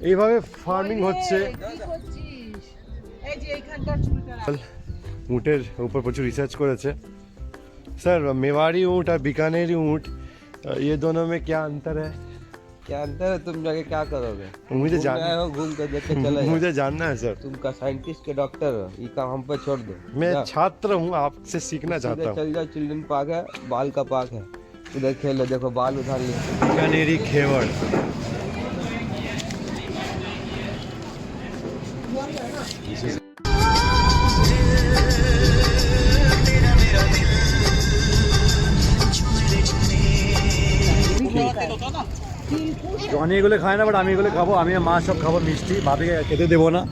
এইভাবে ফার্মিং হচ্ছে। ऊँटेर ऊपर प्रचुर रिसर्च করেছে। सर मेवाड़ी ऊँट और बीकानेरी ऊँट ये दोनों में क्या अंतर है? क्या अंतर है? तुम जाके क्या करोगे? मुझे जानना हो, घूम कर देख के चले जाओ। मुझे जानना है सर। तुम का साइंटिस्ट के डॉक्टर हो, ये काम हम पे छोड़ दो। मैं जा। छात्र हूँ, आपसे सीखना चाहता हूँ। चल जाओ, चिल्ड्रन पार्क है, बाल का पार्क है, उधर खेलो, देखो बाल उधार लिए। बीकानेरी घेवर জনি এগুলো খায় না, বাট আমি এগুলো খাবো। আমি মা সব খাবো মিষ্টি, ভাবিকে খেতে দেবো না।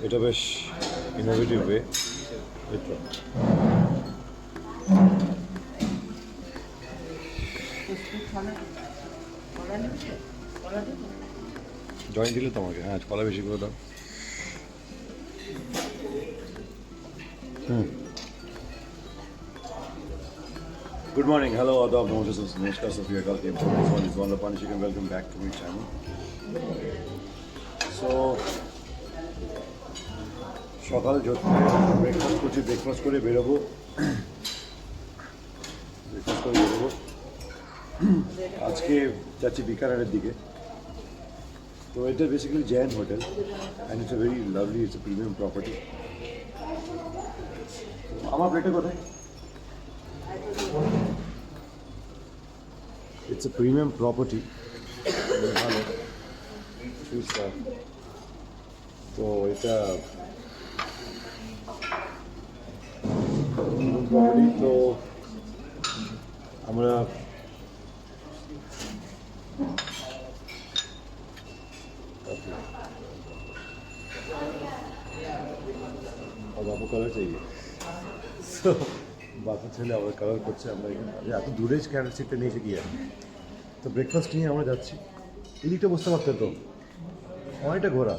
এটা বেশ ইনোভেটিভ ওয়ে। জয়েন দিলে তোমাকে, হ্যাঁ কলা বেশি করে দাও। Good morning, hello, adab, namaskar, Sophia, welcome to this one is Wanda Panish and welcome back to my channel. So সকাল ব্রেকফাস্ট করছি, ব্রেকফাস্ট করে বেরোবো। আজকে যাচ্ছি বিকানেরের দিকে। তো এটা basically Jain hotel and it's a very lovely, it's a premium property. আমার প্লেটে কোথায়? ইটস এ প্রিমিয়াম প্রপার্টি, ভালো তো এটা প্রপার্টি। তো আমরা বাপু কালার চাই, বাপু ছেলে আবার কালার করছে। আমরা এখানে এত দূরে ক্যামেরা সিটটা নিয়েছে গিয়ে, তো ব্রেকফাস্ট নিয়ে আমরা যাচ্ছি। এদিকটা বসতে পারতেন তো, অনেকটা ঘোরা,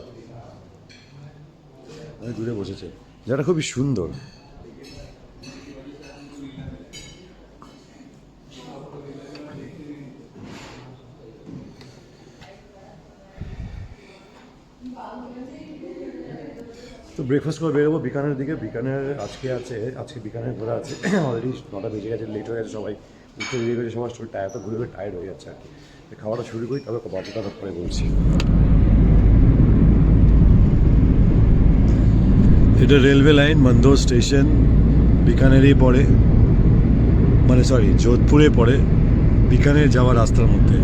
অনেক দূরে বসেছে, যেটা খুবই সুন্দর। তো ব্রেকফাস্ট করে বেরোবো বিকানের দিকে। বিকানের আজকে বিকানের ঘোরা আছে। অলরেডি 9টা বেজে গেছে, লেট হয়ে গেছে, সবাই উঠতে বেরিয়ে গেছে, সবার শরীর টায়ার, তো ঘুরে ঘুরে টায়ার্ড হয়ে যাচ্ছে আর কি। খাওয়াটা শুরু করি, তবে বাকিটা পরে বলছি। এটা রেলওয়ে লাইন, মন্দোর স্টেশন বিকানেরই পড়ে, মানে সরি যোধপুরে পড়ে, বিকানের যাওয়ার রাস্তার মধ্যে।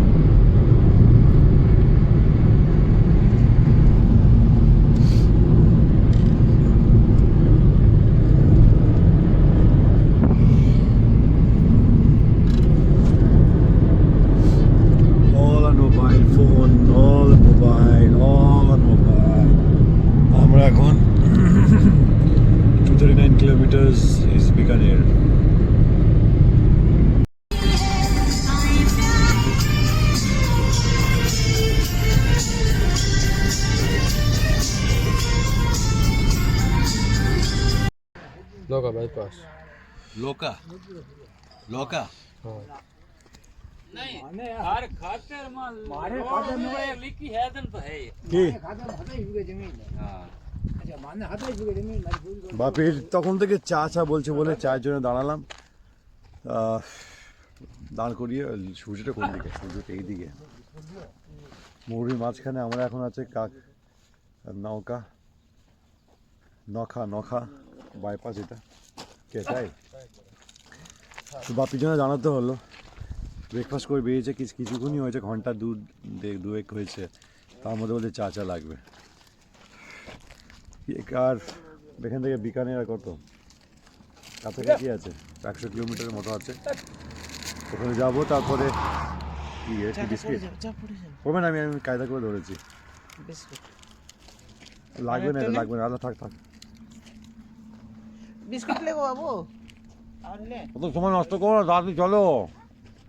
আমরা এখন 239 kilometers is Bikaner. लोका बाईपास, लोका लोका नहीं हर खातर मारे खातर में लिखी है दन तो है কি खातर हटाई हुई जमीन हां अच्छा माने हटाई हुई जमीन বাপের তখন থেকে চা চা বলছে বলে চায়ের জন্য দাঁড়ালাম। দাঁড় করিয়ে, সূর্যটা কোন দিকে? সূর্যটা এই দিকে, মরুর মাঝখানে আমরা এখন আছে নৌকা নখা বাইপাস, এটা কেটাই। তো বাপির জন্য জানাতে হলো। ব্রেকফাস্ট করে বেরিয়েছে, কিছুক্ষণই হয়েছে, ঘন্টা দুয়েক হয়েছে, তার মধ্যে বলতে চা চা লাগবে। আর এখান থেকে বিকানের আর কত কাছাকাছি আছে, 100 কিলোমিটারের মতো আছে। ওখানে যাবো, তারপরে কি বিস্কিট পড়বে না, আমি কায়দা করে ধরেছি। লাগবে না, এটা লাগবে না, আলাদা থাক থাক। বিস্কুট লেবো বাবু আর নে অত সময় নষ্ট করো না, তাড়াতাড়ি চলো।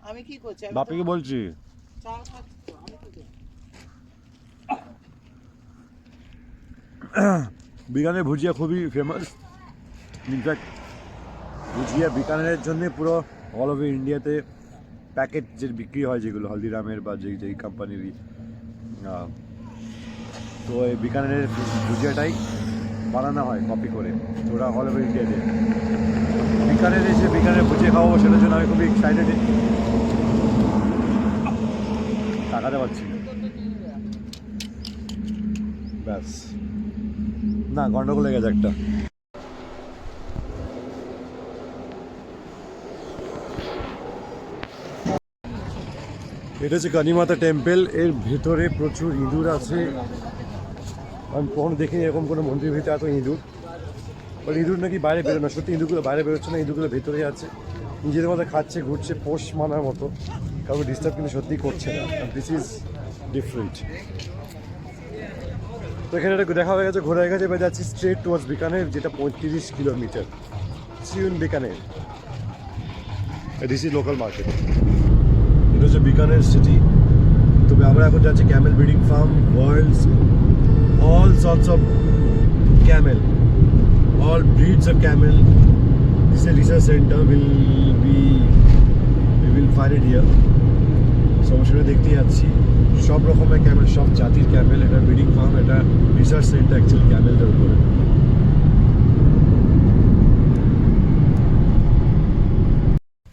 আমি কি করছি আমি বাপিকে বলছি। চা খাচ্ছি তো, আমি কি করছি? বিকানের ভুজিয়া খুবই ফেমাস। ইনফ্যাক্ট ভুজিয়া বিকানেরের জন্য পুরো অল ওভার ইন্ডিয়াতে প্যাকেট যে বিক্রি হয়, যেগুলো হলদিরামের বা যেই যেই কোম্পানিরই, তো এই বিকানেরের ভুজিয়াটাই বানানো হয় কপি করে, তো ওরা অল ওভার ইন্ডিয়াতে। বিকানের এসে বিকানের ভুজিয়া খাওয়াবো, সেটার জন্য আমি খুবই এক্সাইটেড। টাকাতে পারছি না, ব্যাস না, গন্ডগোল লেগে গেছে একটা। এটা হচ্ছে কানিমাতা টেম্পল। এর ভেতরে প্রচুর ইঁদুর আছে। আমি কখনো দেখিনি এরকম কোনো মন্দিরের ভিতরে এত ইঁদুর। বাট ইঁদুর নাকি বাইরে বেরোয় না, সত্যি ইঁদুরগুলো বাইরে বেরোচ্ছে না, ইঁদুরগুলো ভেতরে আছে, নিজেদের মধ্যে খাচ্ছে, ঘুরছে, পোষ মানার মতো, কাউকে ডিস্টার্ব কিন্তু সত্যিই করছে না। This is different. তো এখানে একটা দেখা হয়ে গেছে, ঘোরা হয়ে গেছে, এবার যাচ্ছি স্ট্রেট টুয়ার্ডস বিকানের, যেটা 35 কিলোমিটার। সিউন Bikaner, this is local market. এটা হচ্ছে বিকানের সিটি। তবে আমরা এখন যাচ্ছি camel breeding farm, world's all sorts of camel, all breeds of camel. This is a research center. We will find it here. সমস্যাটা দেখতে যাচ্ছি, সব রকমের ক্যামেল, সব জাতির ক্যামেল। এটা ব্রিডিং ফার্ম, এটা রিসার্চ সেন্টার অ্যাকচুয়ালি ক্যামেলদের উপরে।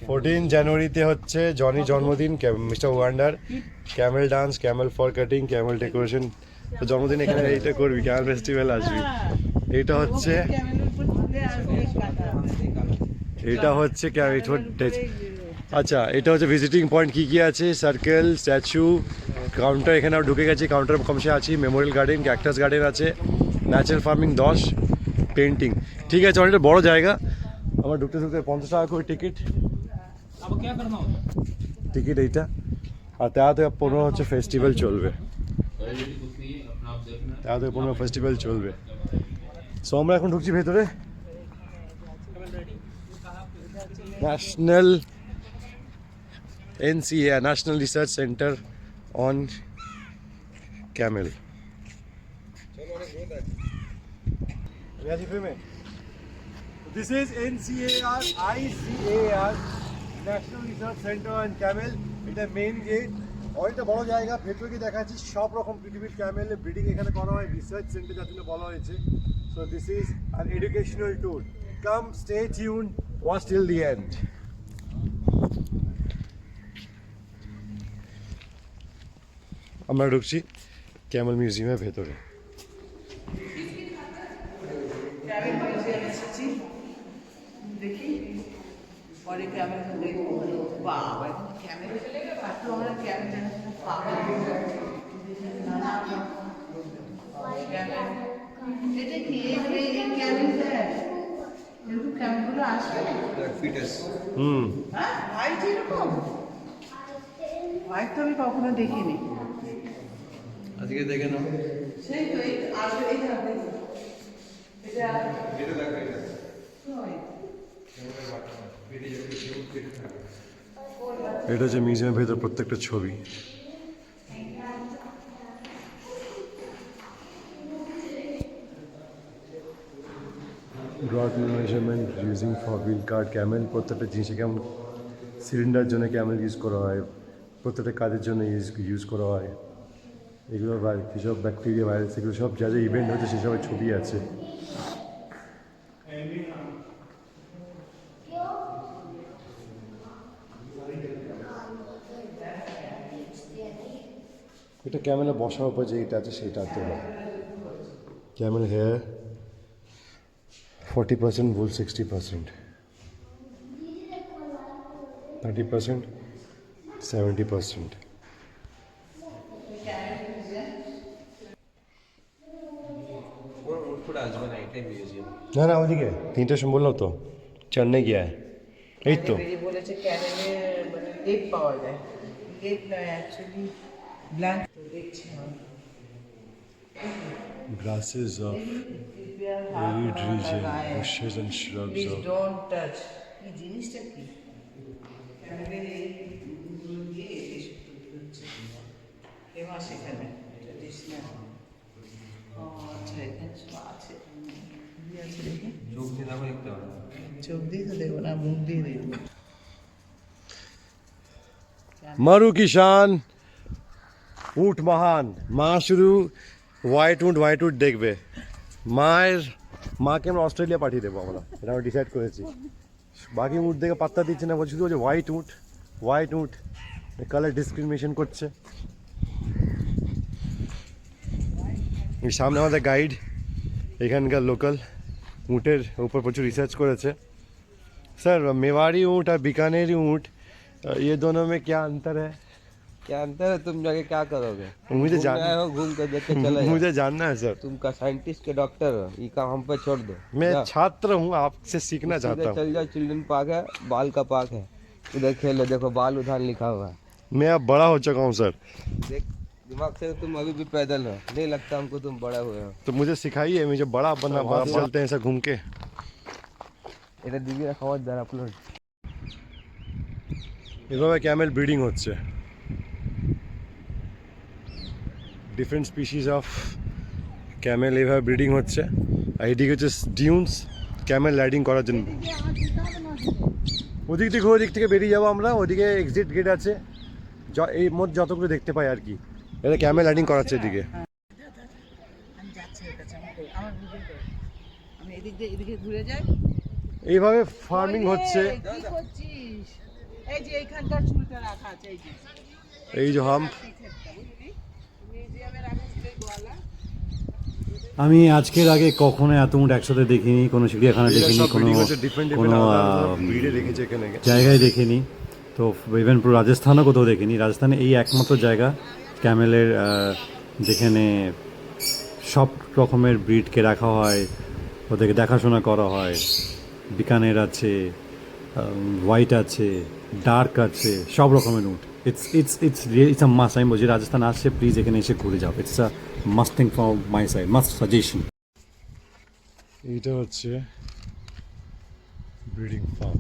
14 জানুয়ারিতে হচ্ছে জনি জন্মদিন, mister wonder. Camel dance, Camel for cutting, Camel decoration. তো জন্মদিন এখানে এইটা করবি, ক্যামেল ফেস্টিভ্যাল আসবি। এইটা হচ্ছে আচ্ছা, এটা হচ্ছে ভিজিটিং পয়েন্ট। কী কী আছে? Circle, statue, counter. এখানে আমরা ঢুকে গেছি, কাউন্টার কমসে আছি। মেমোরিয়াল গার্ডেন, ক্যাকটাস গার্ডেন আছে, ন্যাচারাল ফার্মিং 10, পেন্টিং। ঠিক আছে, অনেকটা বড় জায়গা। আমার ঢুকতে 50 টাকা করে টিকিট। টিকিট এইটা। আর তাতে 15 হচ্ছে ফেস্টিভ্যাল চলবে, তাতে 15 ফেস্টিভ্যাল চলবে। সো আমরা এখন ঢুকছি ভেতরে। National NCA, national research centre on Camel. This is NCAR, ICAR, national research centre on Camel. এটা মেইন গেট, অনেকটা বড় জায়গা। ভেতরে গিয়ে দেখাচ্ছি সব রকম পৃথিবীর ক্যামেলের ব্রিডিং এখানে করা হয়, রিসার্চ সেন্টার যার জন্য বলা হয়েছে। So this is an educational tour. Come, stay tune, watch till the end. আমরা ঢুকছি ক্যামেল মিউজিয়ামের ভেতরে। ক্যামেল মিউজিয়ামে এসেছি, দেখি পরে ক্যামেল দেখবো। বাবা, ক্যামেল তো আমরা ক্যামেল পাবো। এটা কি এই ক্যামেল? এরকম ক্যামেলগুলো আসবে? হ্যাঁ, হোয়াইট এরকম? হোয়াইট তো আমি কখনো দেখিনি। আজকে দেখে নাও। সেই তো এই আসবে, এই দেখো এটা এটা হচ্ছে মিউজিয়ামের ভেতর প্রত্যেকটা ছবি। Rod measurement using for wheel card Camel. প্রত্যেকটা জিনিসে কেমন সিলিন্ডার জন্য ক্যামেল ইউজ করা হয়, প্রত্যেকটা কাজের জন্য ইউজ করা হয়। এগুলো কীসব ব্যাকটেরিয়া, ভাইরাস, এগুলো সব যা যা ইভেন্ট হচ্ছে সেসবের ছবি আছে। এটা ক্যামেলে বসার উপর যে এটা আছে সেটাতে হয়। Camel hair 40%, wool 60%, 30%, 70%। না না, ওইদিকে 3টের সময় বললাম তো, চেন্নাই গিয়া এই তো। বলেছে ক্যামেলের মানে লেপ পাওয়া যায়, লেপ নয় অ্যাকচুয়ালি ব্ল্যাঙ্ক। দেখছি grasses of arid region, bushes and shrubs Please of don't touch. এই জিনিসটা কি? ক্যামেলের এই গুলো দিয়ে এসব তৈরি হচ্ছে। ফেমাস এখানে ট্রেডিশনাল। ও আচ্ছা, এখানে সব আছে। কি আছে দেখি? চোখ দিয়ে দেখো দেখতে পারো। চোখ দিয়ে তো দেখবো না, মুখ দিয়ে দেখবো। মারু কিষান উট মহান মা শুরু হোয়াইট উট দেখবে মাকে আমরা অস্ট্রেলিয়া পাঠিয়ে দেবো আমরা, এটা আমরা ডিসাইড করেছি। বাকি উট দেখে পাত্তা দিচ্ছে না, বলছি শুধু বলছে হোয়াইট উট কালার ডিসক্রিমিনেশন করছে। এই সামনে আমাদের গাইড, এখানকার লোকাল উটের উপর প্রচুর রিসার্চ করেছে। স্যার मेवाड़ी ऊँट और बीकानेरी ऊँट ये दोनों में क्या अंतर है? क्या अंतर है? तुम जाके क्या करोगे? मुझे घूमने जान- आए हो, घूम कर देख के चले जाओ। मुझे जानना है सर, तुम का साइंटिस्ट के डॉक्टर हो, ये काम हम पे छोड़ दो। मैं जाओ। छात्र हूँ, आपसे सीखना सीधे चाहता हूँ। चल जाओ, चिल्ड्रन पार्क है, बाल का पार्क है, उधर खेलो। देखो बाल उधार लिखा हुआ है। मैं अब बड़ा हो चुका हूँ सर, देख दिमाग से तुम अभी भी पैदल हो, नहीं लगता हमको तुम बड़ा हुए हो। तो मुझे सिखाइए, मुझे बड़ा बनना, बड़ा चलते हैं ऐसा घूम के। এটা দিদি খাবার দ্বার আপলোড। এভাবে ক্যামেল ব্রিডিং হচ্ছে, ডিফারেন্ট স্পিসিস অফ ক্যামেল এভাবে ব্রিডিং হচ্ছে। আর এদিকে হচ্ছে ডিউনস, ক্যামেল রাইডিং করার জন্য। ওদিক থেকে বেরিয়ে যাবো আমরা, ওদিকে এক্সিট গেট আছে, এই মোট যতগুলো দেখতে পাই আর কি। এটা ক্যামেল রাইডিং করাচ্ছে এদিকে। আমি যাচ্ছি ওর কাছে, আমার ভিডিও করে। আমি এদিকে ঘুরে যাই। এইভাবে ফার্মিং হচ্ছে। ওই কি করছিস? এই যে এইখানকার চুলটা রাখা আছে, এই যে এই যে হাম্প। মিউজিয়ামে রাখা ছিল এই গোয়ালা। আমি আজকের আগে কখনো এত উট একসাথে দেখিনি, কোনো চিড়িয়াখানা দেখিনি, কোনো জায়গায় দেখিনি। তো ইভেন পুরো রাজস্থানও কোথাও দেখিনি। রাজস্থানে এই একমাত্র জায়গা ক্যামেলের যেখানে সব রকমের ব্রিডকে রাখা হয়, ওদেরকে দেখাশোনা করা হয়। বিকানের আছে, হোয়াইট আছে, ডার্ক আছে, সব রকমের উট। It's a must. আমি বলছি রাজস্থান আসছে, প্লিজ এখানে এসে ঘুরে যাও। It's a must thing from my side, must suggestion. এইটা হচ্ছে ব্রিডিং ফার্ম।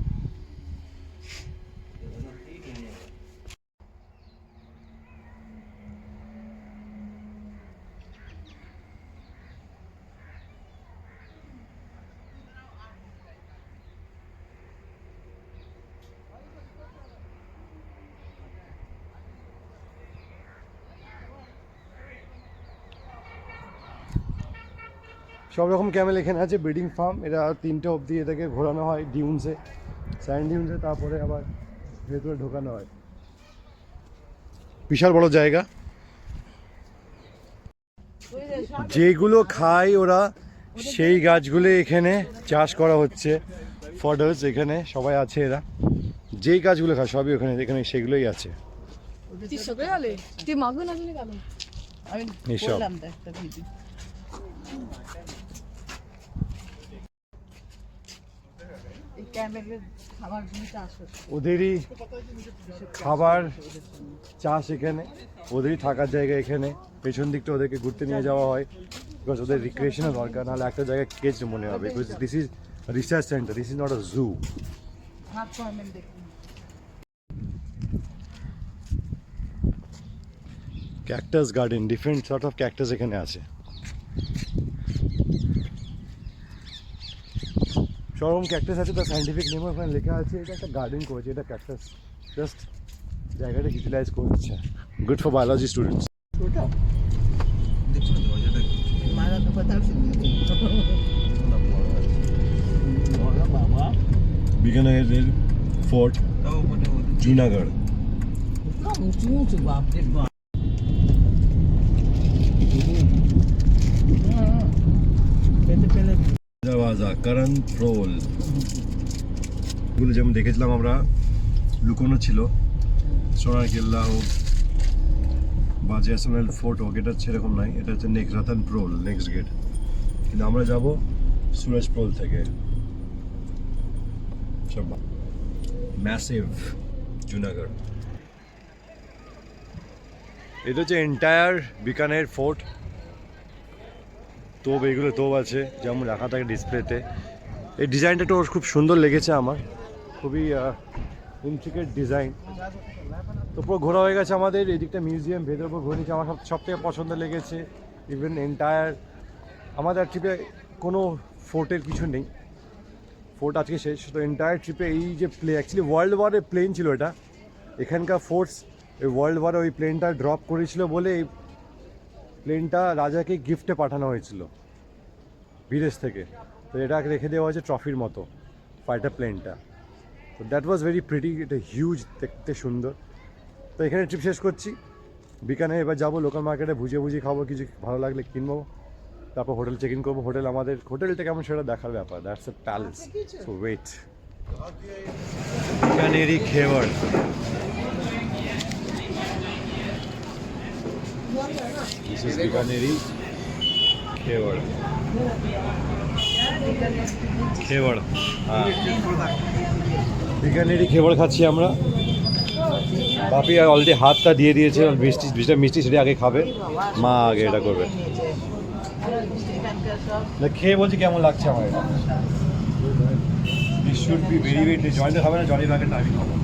সব রকম ক্যামেল এখানে আছে, ব্রিডিং ফার্ম। এটা 3টে অবধি এটাকে ঘোরানো হয় ডিউনসে, স্যান্ড ডিউনসে, তারপরে আবার ভেতরে ঢোকানো হয়। বিশাল বড় জায়গা। যেগুলো খায় ওরা, সেই গাছগুলো এখানে চাষ করা হচ্ছে। ফডার্স এখানে সবাই আছে, এরা যেই গাছগুলো খায় সবই এখানে সেগুলোই আছে। ती सगळे आले ते मागून अजून एक आलं আমি এইসব। বললাম তো একটা ভিডিও। এই ক্যামেলের খাবারগুলো চাষ হচ্ছে। ওদেরই খাবার চাষ এখানে, ওদেরই থাকার জায়গা এখানে। পেছন দিকটা ওদেরকে ঘুরতে নিয়ে যাওয়া হয়, বিকজ ওদের রিক্রিয়েশনের দরকার, নাহলে একটা জায়গায় কেজ মনে হবে। Because this is research centre, this is not a zoo. হাত ক্যামেল দেখুন। Cactus garden, different sort of cactus এখানে আছে। সব রকম ক্যাকটাস আছে, তার সাইন্টিফিক নেম ওখানে লেখা আছে। এটা একটা গার্ডেন করেছে, এটা ক্যাকটাস জাস্ট জায়গাটা ইউটিলাইজ করছে। Good for biology students. ওটা মারা তো কথা বলো বাবা। বিকানেরের ফোর্ট, জুনাগড়। উঁচু উঁচু, বাপরে বাপ। দরওয়াজা, করন রোল, এগুলো যেমন দেখেছিলাম আমরা, লুকোনো ছিল। সোনার কেল্লা হোক বা জয়সলমের ফোর্ট হোক, এটা সেরকম নাই। এটা হচ্ছে নেক্সট রতন প্রোল, নেক্সট গেট। কিন্তু আমরা যাব সুরজ প্রোল থেকে। সব ম্যাসিভ জুনাগড়। এটা হচ্ছে এন্টায়ার বিকানের ফোর্ট। তোপ, এইগুলো তোপ আছে যেমন রাখা থাকে ডিসপ্লেতে। এই ডিজাইনটা একটু খুব সুন্দর লেগেছে আমার, খুবই ইন্ট্রিকেট ডিজাইন। তো পুরো ঘোরা হয়ে গেছে আমাদের, এদিকটা মিউজিয়াম ভেতর উপর ঘুরে নিচ্ছে। আমার সব থেকে পছন্দ লেগেছে ইভেন এন্টায়ার আমাদের ট্রিপে কোনো ফোর্টের কিছু নেই, ফোর্ট আজকে শেষ। তো এন্টায়ার ট্রিপে এই যে অ্যাকচুয়ালি ওয়ার্ল্ড ওয়ারের প্লেন ছিল এটা, এখানকার ফোর্টস ওই ওয়ার্ল্ড ওয়ারে ওই প্লেনটা ড্রপ করেছিল বলে এই প্লেনটা রাজাকে গিফটে পাঠানো হয়েছিল বিদেশ থেকে। তো এটা রেখে দেওয়া হয়েছে ট্রফির মতো ফাইটার প্লেনটা। তো দ্যাট ওয়াজ ভেরি প্রিটি, এটা হিউজ, দেখতে সুন্দর। তো এখানে ট্রিপ শেষ করছি। বিকানে এবার যাবো লোকাল মার্কেটে, ভুজিয়ে খাবো, কিছু ভালো লাগলে কিনবো, তারপর হোটেল চেক ইন করবো। হোটেলটা কেমন সেটা দেখার ব্যাপার, that's a palace. So wait, Bikaneri খেওয়াড়। This is বিকানেরি খেওয়াড়। হ্যাঁ, বিকানেরি খেওয়াড় খাচ্ছি আমরা। বাপি আর অলরেডি হাতটা দিয়ে দিয়েছে, মিষ্টি সেটা আগে খাবে, মা আগে এটা করবে। না খেয়ে বলছি কেমন লাগছে আমার এটা। This should be very very tasty. Jayanta খাবে না, জনি প্যাকেট আমি খাবো।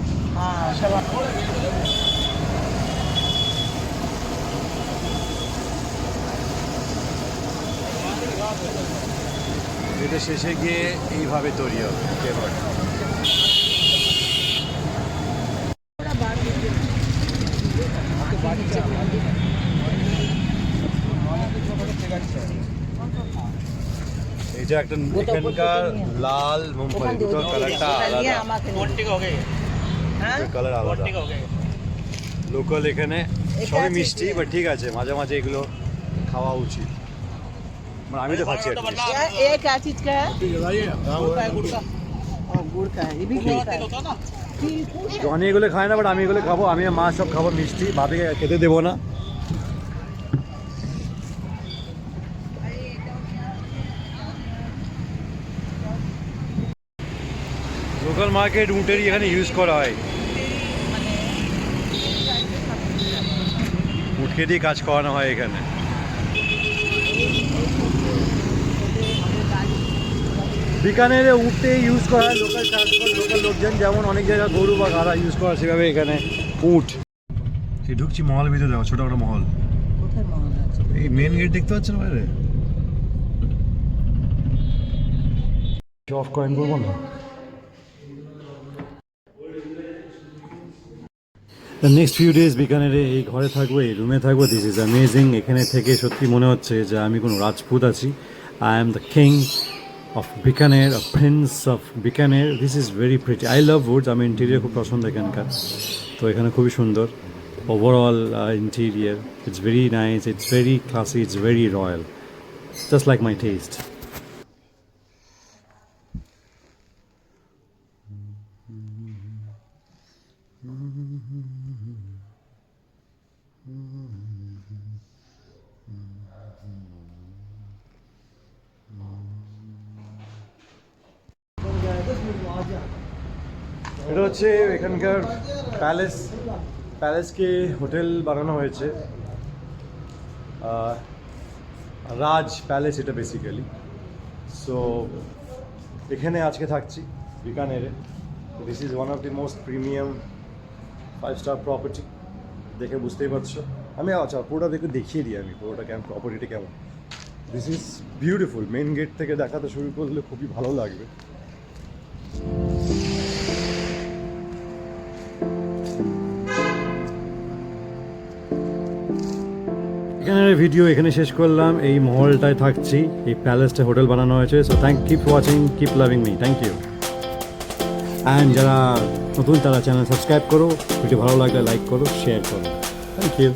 এটা শেষে গিয়ে এইভাবে তৈরি হবে খেওয়াড়। এটা একটা এখানকার লাল মুম্বাই, দুটো কালারটা আলাদা, কালার আলাদা। লোকাল এখানে সবই মিষ্টি, বাট ঠিক আছে, মাঝে মাঝে এগুলো খাওয়া উচিত। মানে আমি তো খাচ্ছি। ये क्या चीज का है? गुड़ का है, ये भी गुड़ का है। জনি এগুলো খায় না, বাট আমি এগুলো খাবো। আমি আর মা সব খাবো মিষ্টি, ভাবিকে খেতে দেবো না। লোকাল মার্কেট উটেরই এখানে ইউজ করা হয়, উটকে দিয়ে কাজ করানো হয় এখানে। বিকানেরে উটে ইউজ করা হয় লোকাল ট্রান্সপোর্ট, লোকাল লোকজন, যেমন অনেক জায়গায় গরু বা গাড়া ইউজ করা, সেভাবে এখানে উট। ঢুকছি মহল ভিতরে, দেখো ছোট একটা মহল। এই মেন গেট দেখতে পাচ্ছেন বাইরে। অফ কয়েন করবো না। নেক্সট ফিউ ডেজ বিকানেরে এই ঘরে থাকবো, এই রুমে থাকবো। This is amazing. এখানে থেকে সত্যি মনে হচ্ছে যে আমি কোনো রাজপুত আছি। I am the king of Bikaner, a prince of Bikaner. This is very pretty. I love woods. আমি ইন্টেরিয়ার খুব পছন্দ এখানকার। তো এখানে খুবই সুন্দর overall interior. It's very nice, it's very classy, it's very royal, just like my taste. এটা হচ্ছে এখানকার প্যালেসকে হোটেল বানানো হয়েছে, রাজ প্যালেস এটা বেসিক্যালি। সো এখানে আজকে থাকছি বিকানেরে। This is one of the most premium 5-star property, দেখে বুঝতেই পারছো। আমি আচ্ছা পুরোটা দেখিয়ে দিই আমি পুরোটা কেমন, প্রপার্টিটা কেমন। This is beautiful. Main gate থেকে দেখাতে শুরু করলে খুবই ভালো লাগবে। এখানের ভিডিও এখানে শেষ করলাম। এই মহলটায় থাকছি, এই প্যালেসটা হোটেল বানানো হয়েছে। So keep watching, keep loving me, thank you. And যারা নতুন তারা চ্যানেল সাবস্ক্রাইব করো, ভিডিও ভালো লাগলে লাইক করো, শেয়ার করো। Thank you.